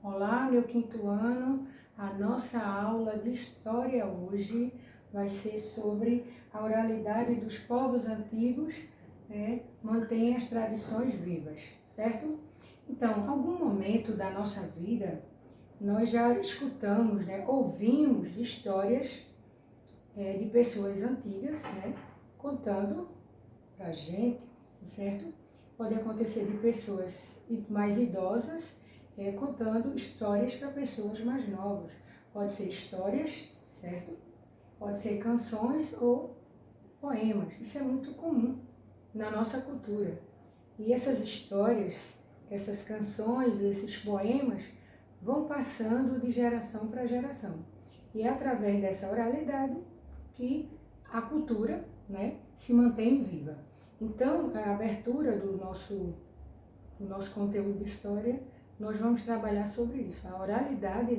Olá, meu quinto ano. A nossa aula de história hoje vai ser sobre a oralidade dos povos antigos, mantém as tradições vivas, certo? Então, algum momento da nossa vida, nós já escutamos, ouvimos histórias de pessoas antigas, contando pra gente, certo? Pode acontecer de pessoas mais idosas contando histórias para pessoas mais novas. Pode ser histórias, certo? Pode ser canções ou poemas. Isso é muito comum na nossa cultura. E essas histórias, essas canções, esses poemas vão passando de geração para geração. E é através dessa oralidade que a cultura, se mantém viva. Então, a abertura do nosso conteúdo de história, nós vamos trabalhar sobre isso, a oralidade,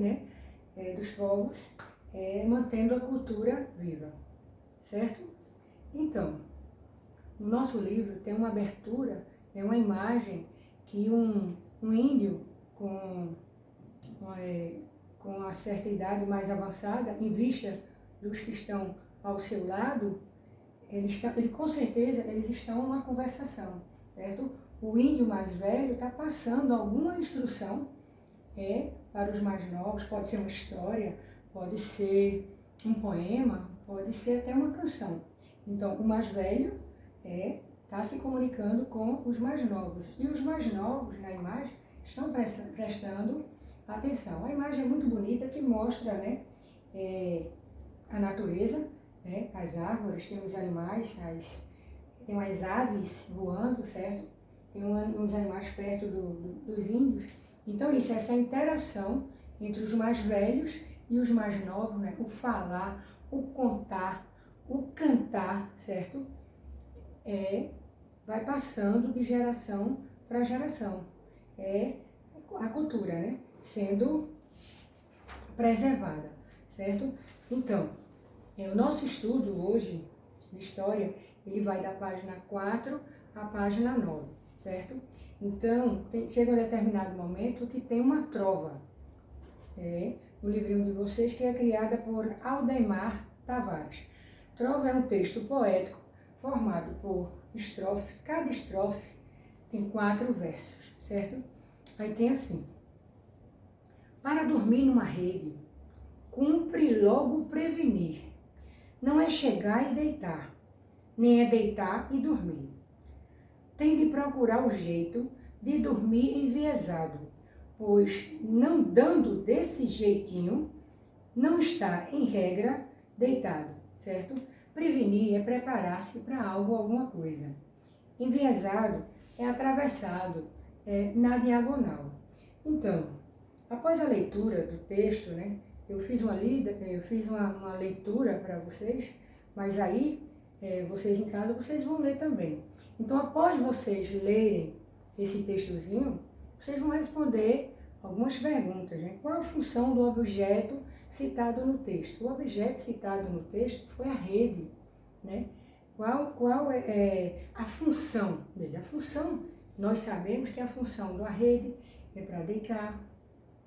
dos povos, mantendo a cultura viva, certo? Então, no nosso livro tem uma abertura, uma imagem que um índio com uma certa idade mais avançada, em vista dos que estão ao seu lado, com certeza eles estão numa conversação, certo? O índio mais velho está passando alguma instrução para os mais novos, pode ser uma história, pode ser um poema, pode ser até uma canção. Então, o mais velho está se comunicando com os mais novos. E os mais novos, na imagem, estão prestando atenção. A imagem é muito bonita, que mostra a natureza, as árvores, tem os animais, tem umas aves voando, certo? Tem uns animais perto dos índios. Então isso, essa interação entre os mais velhos e os mais novos, o falar, o contar, o cantar, certo? Vai passando de geração para geração. É a cultura, sendo preservada, certo? Então, o nosso estudo hoje de história, ele vai da página 4 à página 9, certo? Então, chega um determinado momento que tem uma trova, no livrinho de vocês, que é criada por Aldemar Tavares. Trova é um texto poético formado por estrofe, cada estrofe tem 4 versos, certo? Aí tem assim: para dormir numa rede, cumpre logo prevenir. Não é chegar e deitar, nem é deitar e dormir. Tem de procurar o jeito de dormir enviesado, pois não dando desse jeitinho, não está, em regra, deitado, certo? Prevenir é preparar-se para algo, alguma coisa. Enviesado é atravessado, na diagonal. Então, após a leitura do texto, eu fiz uma leitura para vocês, mas aí, vocês em casa, vocês vão ler também. Então, após vocês lerem esse textozinho, vocês vão responder algumas perguntas, Qual a função do objeto citado no texto? O objeto citado no texto foi a rede, Qual é a função dele? A função, nós sabemos que a função da rede é para deitar,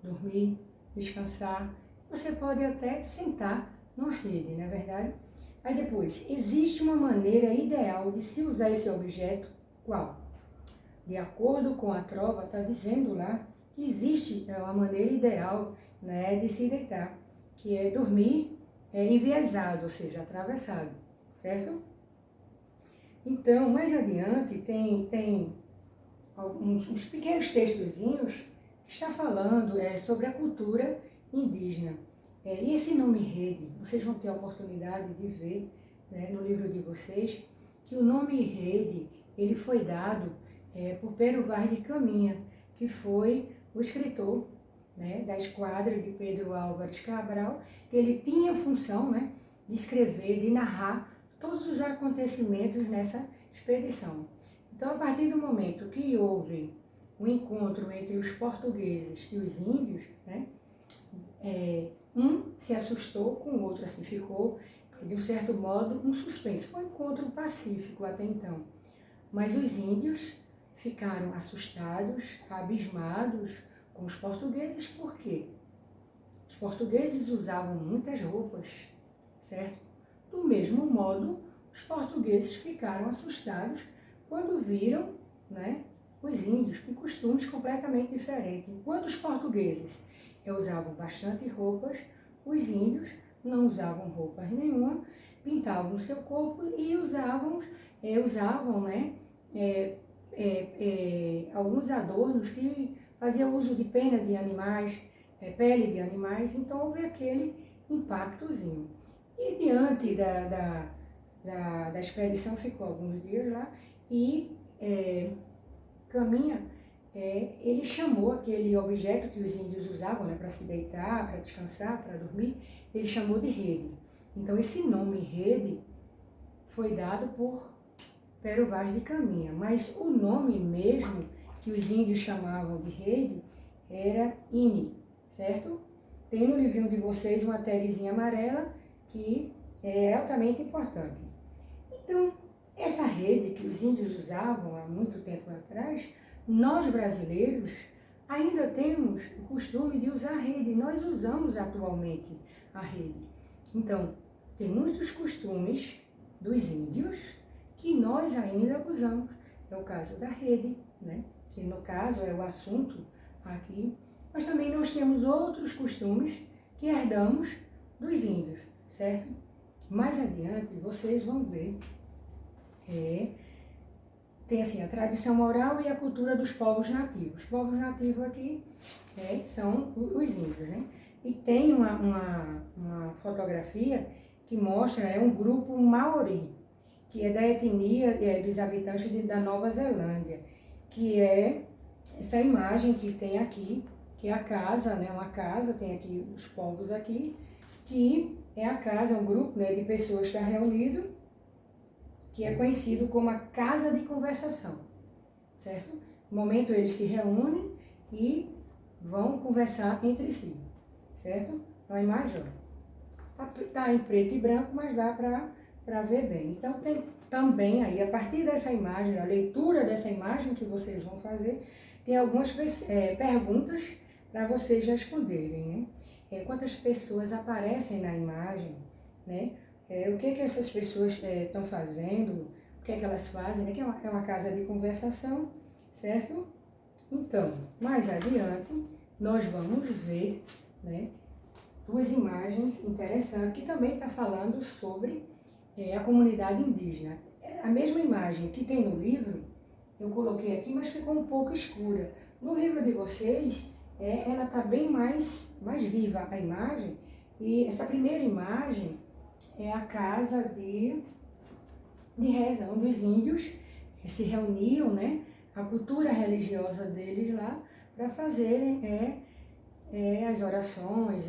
dormir, descansar. Você pode até sentar numa rede, não é verdade? Aí depois, existe uma maneira ideal de se usar esse objeto? Qual? De acordo com a trova, está dizendo lá que existe uma maneira ideal, de se deitar, que é dormir enviesado, ou seja, atravessado, certo? Então, mais adiante, tem uns pequenos textozinhos que está falando sobre a cultura indígena. E esse nome rede, vocês vão ter a oportunidade de ver no livro de vocês, que o nome rede, ele foi dado por Pero Vaz de Caminha, que foi o escritor da esquadra de Pedro Álvares Cabral, que ele tinha a função de escrever, de narrar todos os acontecimentos nessa expedição. Então, a partir do momento que houve um encontro entre os portugueses e os índios, um se assustou com o outro, assim, ficou, de um certo modo, um suspense. Foi um encontro pacífico até então. Mas os índios ficaram assustados, abismados com os portugueses, por quê? Os portugueses usavam muitas roupas, certo? Do mesmo modo, os portugueses ficaram assustados quando viram, né, os índios com costumes completamente diferentes. Enquanto os portugueses usavam bastante roupas, os índios não usavam roupas nenhuma, pintavam o seu corpo e usavam né, alguns adornos que faziam uso de pena de animais, pele de animais, então houve aquele impactozinho. E diante da expedição, ficou alguns dias lá, e Caminha, ele chamou aquele objeto que os índios usavam, né, para se deitar, para descansar, para dormir, ele chamou de rede. Então esse nome rede foi dado por Pero Vaz de Caminha, mas o nome mesmo que os índios chamavam de rede era Ini, certo? Tem no livrinho de vocês uma tagzinha amarela que é altamente importante. Então, essa rede que os índios usavam há muito tempo atrás, nós brasileiros ainda temos o costume de usar rede, nós usamos atualmente a rede. Então, tem muitos costumes dos índios que nós ainda usamos. É o caso da rede, né? Que no caso é o assunto aqui. Mas também nós temos outros costumes que herdamos dos índios, certo? Mais adiante vocês vão ver. Tem assim a tradição oral e a cultura dos povos nativos. Os povos nativos aqui são os índios, né? E tem uma fotografia que mostra um grupo maori, que é da etnia dos habitantes da Nova Zelândia, que é essa imagem que tem aqui, que é a casa, né? Uma casa, tem aqui os povos aqui, que é a casa, um grupo, né, de pessoas que está reunido, que é conhecido como a casa de conversação, certo? No momento eles se reúnem e vão conversar entre si, certo? Então a imagem está em preto e branco, mas dá para ver bem. Então tem também aí, a partir dessa imagem, a leitura dessa imagem que vocês vão fazer, tem algumas perguntas para vocês responderem, né? Quantas pessoas aparecem na imagem, né? O que essas pessoas estão fazendo, o que elas fazem, né? Que é uma casa de conversação, certo? Então, mais adiante, nós vamos ver, né, duas imagens interessantes que também está falando sobre a comunidade indígena. A mesma imagem que tem no livro, eu coloquei aqui, mas ficou um pouco escura. No livro de vocês, ela está bem mais viva a imagem, e essa primeira imagem é a casa de reza, onde os índios se reuniam, né, a cultura religiosa deles lá, para fazerem as orações,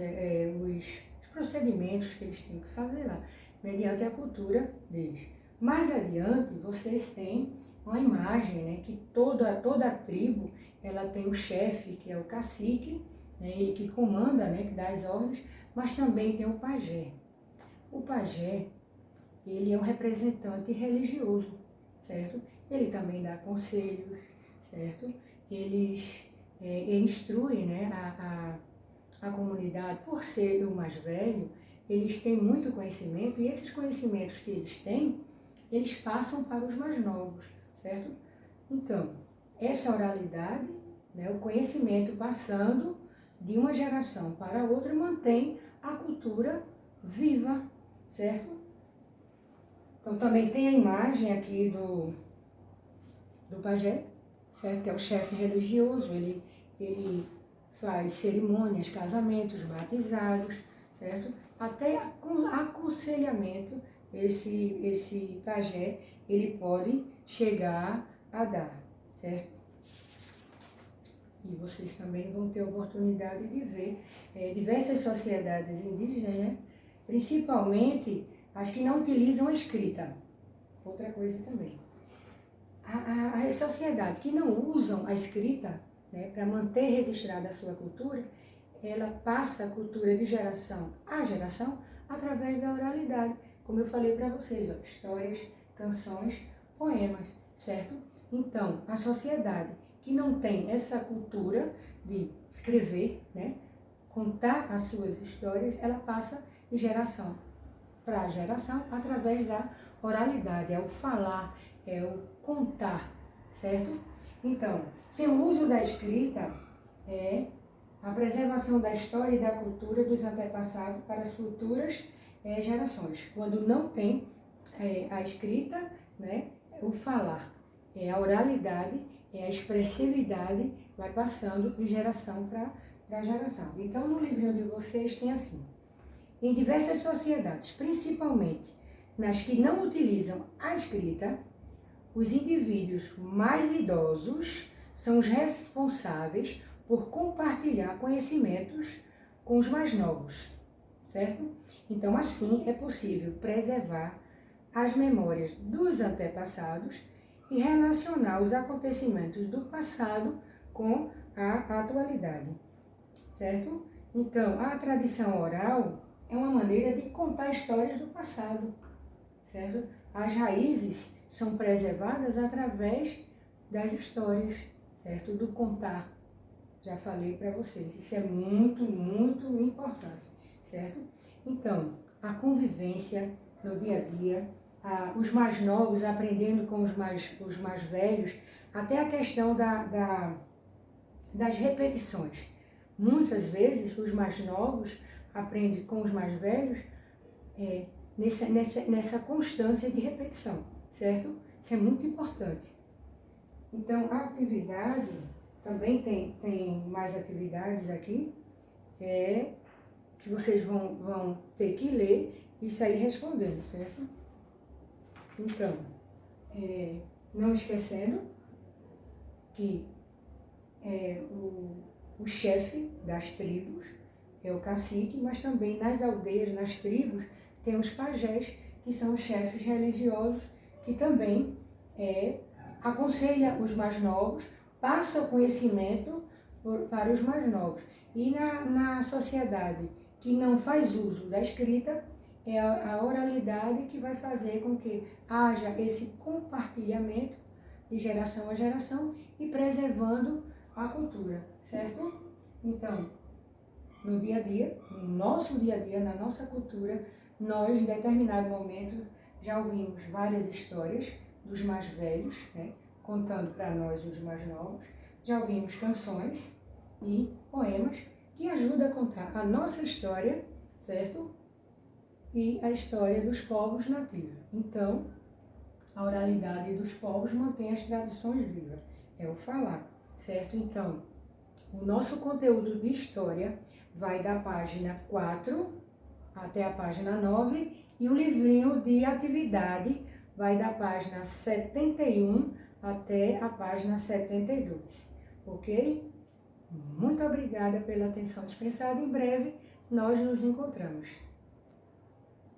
os procedimentos que eles tinham que fazer lá, mediante a cultura deles. Mais adiante, vocês têm uma imagem, né, que toda a tribo, ela tem o chefe, que é o cacique, né, ele que comanda, né, que dá as ordens, mas também tem o pajé. O pajé, ele é um representante religioso, certo? Ele também dá conselhos, certo? Eles instruem, né, a comunidade. Por ser o mais velho, eles têm muito conhecimento, e esses conhecimentos que eles têm, eles passam para os mais novos, certo? Então, essa oralidade, né, o conhecimento passando de uma geração para outra, mantém a cultura viva, certo? Então também tem a imagem aqui do pajé, certo? Que é o chefe religioso, ele faz cerimônias, casamentos, batizados, certo? Até aconselhamento esse pajé, ele pode chegar a dar, certo? E vocês também vão ter a oportunidade de ver diversas sociedades indígenas, né? Principalmente as que não utilizam a escrita. Outra coisa também. As sociedades que não usam a escrita, né, para manter registrada a sua cultura, ela passa a cultura de geração a geração através da oralidade. Como eu falei para vocês, histórias, canções, poemas, certo? Então, a sociedade que não tem essa cultura de escrever, né, contar as suas histórias, ela passa de geração para geração através da oralidade, é o falar, é o contar, certo? Então, sem o uso da escrita, é a preservação da história e da cultura dos antepassados para as futuras gerações. Quando não tem a escrita, né, o falar, é a oralidade, é a expressividade, vai passando de geração para geração. Então, no livrinho de vocês tem assim: em diversas sociedades, principalmente nas que não utilizam a escrita, os indivíduos mais idosos são os responsáveis por compartilhar conhecimentos com os mais novos, certo? Então, assim é possível preservar as memórias dos antepassados e relacionar os acontecimentos do passado com a atualidade, certo? Então, a tradição oral é uma maneira de contar histórias do passado, certo? As raízes são preservadas através das histórias, certo? Do contar. Já falei para vocês, isso é muito, muito importante, certo? Então, a convivência no dia a dia, os mais novos aprendendo com os mais velhos, até a questão das repetições. Muitas vezes, os mais novos aprendem com os mais velhos nessa constância de repetição, certo? Isso é muito importante. Então, a atividade, também tem mais atividades aqui, que vocês vão ter que ler e sair respondendo, certo? Então, não esquecendo que o chefe das tribos é o cacique, mas também nas aldeias, nas tribos, tem os pajés, que são os chefes religiosos, que também aconselha os mais novos, passa o conhecimento para os mais novos. E na sociedade que não faz uso da escrita, é a oralidade que vai fazer com que haja esse compartilhamento de geração a geração e preservando a cultura, certo? Então, no dia a dia, no nosso dia a dia, na nossa cultura, nós, em determinado momento, já ouvimos várias histórias dos mais velhos, né, contando para nós, os mais novos. Já ouvimos canções e poemas que ajudam a contar a nossa história, certo? E a história dos povos nativos. Então, a oralidade dos povos mantém as tradições vivas, é o falar, certo? Então, o nosso conteúdo de história vai da página 4 até a página 9 e o livrinho de atividade vai da página 71 até a página 72, ok? Muito obrigada pela atenção dispensada. Em breve nós nos encontramos.